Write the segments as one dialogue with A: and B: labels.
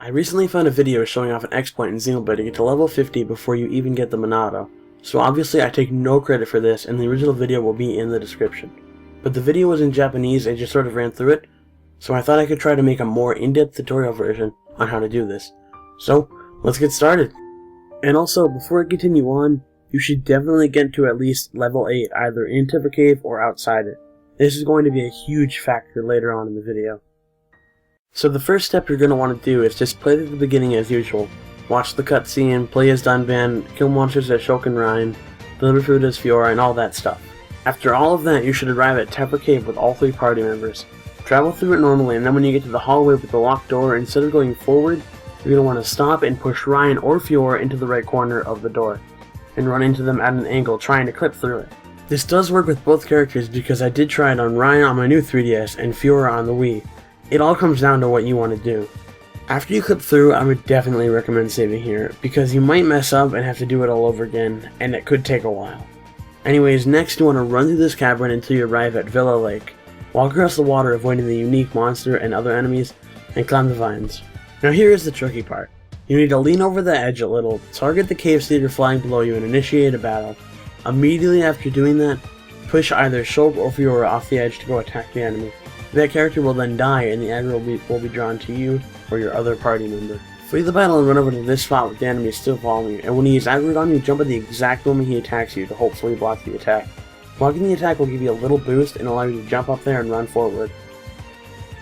A: I recently found a video showing off an exploit in Xenoblade to get to level 50 before you even get the Monado. So obviously I take no credit for this, and the original video will be in the description. But the video was in Japanese and just sort of ran through it, so I thought I could try to make a more in-depth tutorial version on how to do this. So, let's get started! And also, before I continue on, you should definitely get to at least level 8 either into the cave or outside it. This is going to be a huge factor later on in the video. So the first step you're going to want to do is just play at the beginning as usual. Watch the cutscene, play as Dunban, kill monsters as Shulk and Ryan, deliver food as Fiora, and all that stuff. After all of that, you should arrive at Tephra Cave with all 3 party members. Travel through it normally, and then when you get to the hallway with the locked door, instead of going forward, you're going to want to stop and push Ryan or Fiora into the right corner of the door, and run into them at an angle trying to clip through it. This does work with both characters because I did try it on Ryan on my new 3DS and Fiora on the Wii. It all comes down to what you want to do. After you clip through, I would definitely recommend saving here, because you might mess up and have to do it all over again, and it could take a while. Anyways, next you want to run through this cavern until you arrive at Villa Lake. Walk across the water avoiding the unique monster and other enemies, and climb the vines. Now here is the tricky part. You need to lean over the edge a little, target the cave leader flying below you, and initiate a battle. Immediately after doing that, push either Shulk or Fiora off the edge to go attack the enemy. That character will then die, and the aggro will be drawn to you or your other party member. Flee the battle and run over to this spot with the enemy still following you, and when he is aggroed on you, jump at the exact moment he attacks you to hopefully block the attack. Blocking the attack will give you a little boost and allow you to jump up there and run forward.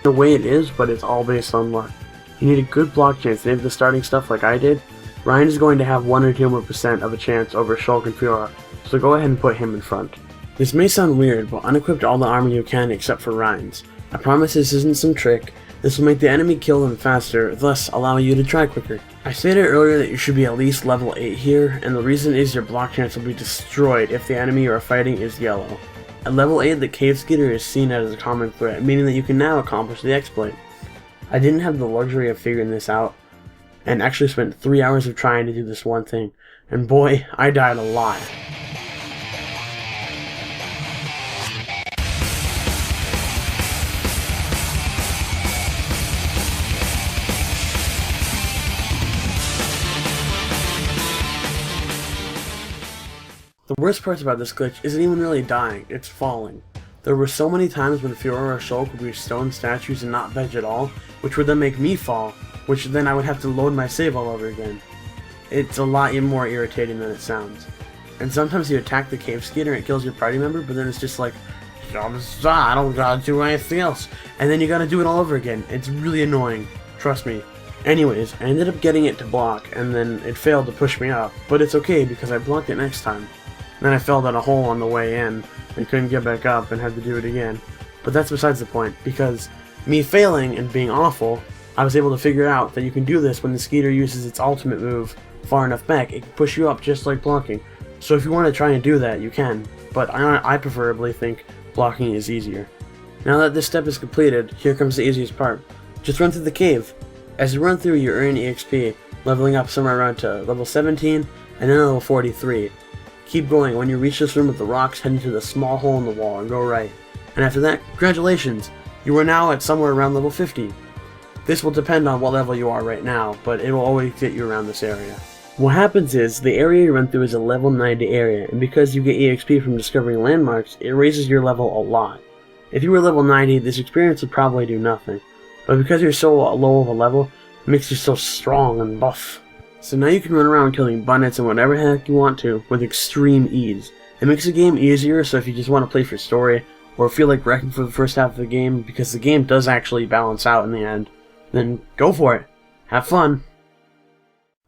A: The way it is, but it's all based on luck. You need a good block chance, and if the starting stuff like I did, Ryan is going to have 1 or 2 more % of a chance over Shulk and Fiora, so go ahead and put him in front. This may sound weird, but unequip all the armor you can except for Ryan's. I promise this isn't some trick. This will make the enemy kill them faster, thus allowing you to try quicker. I stated earlier that you should be at least level 8 here, and the reason is your block chance will be destroyed if the enemy you are fighting is yellow. At level 8, the Cave Skitter is seen as a common threat, meaning that you can now accomplish the exploit. I didn't have the luxury of figuring this out, and actually spent 3 hours of trying to do this one thing, and boy, I died a lot. The worst part about this glitch isn't even really dying, it's falling. There were so many times when Fiora or Shulk would be stone statues and not veg at all, which would then make me fall, which then I would have to load my save all over again. It's a lot more irritating than it sounds. And sometimes you attack the cave skater and it kills your party member, but then it's just like, I don't gotta do anything else. And then you gotta do it all over again. It's really annoying, trust me. Anyways, I ended up getting it to block, and then it failed to push me up, but it's okay because I blocked it next time. Then I fell down a hole on the way in, and couldn't get back up and had to do it again. But that's besides the point, because me failing and being awful, I was able to figure out that you can do this when the Skeeter uses its ultimate move far enough back. It can push you up just like blocking. So if you want to try and do that, you can, but I preferably think blocking is easier. Now that this step is completed, here comes the easiest part. Just run through the cave. As you run through, you earn EXP, leveling up somewhere around to level 17, and then level 43. Keep going. When you reach this room with the rocks, head into the small hole in the wall and go right. And after that, congratulations! You are now at somewhere around level 50. This will depend on what level you are right now, but it will always get you around this area. What happens is, the area you run through is a level 90 area, and because you get EXP from discovering landmarks, it raises your level a lot. If you were level 90, this experience would probably do nothing, but because you're so low of a level, it makes you so strong and buff. So now you can run around killing Bunnits and whatever heck you want to with extreme ease. It makes the game easier, so if you just want to play for story, or feel like wrecking for the first half of the game, because the game does actually balance out in the end, then go for it. Have fun.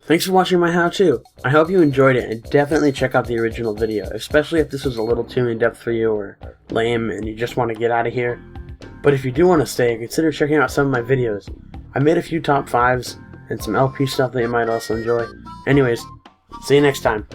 A: Thanks for watching my how-to. I hope you enjoyed it, and definitely check out the original video, especially if this was a little too in-depth for you or lame and you just want to get out of here. But if you do want to stay, consider checking out some of my videos. I made a few top 5s, and some LP stuff that you might also enjoy. Anyways, see you next time.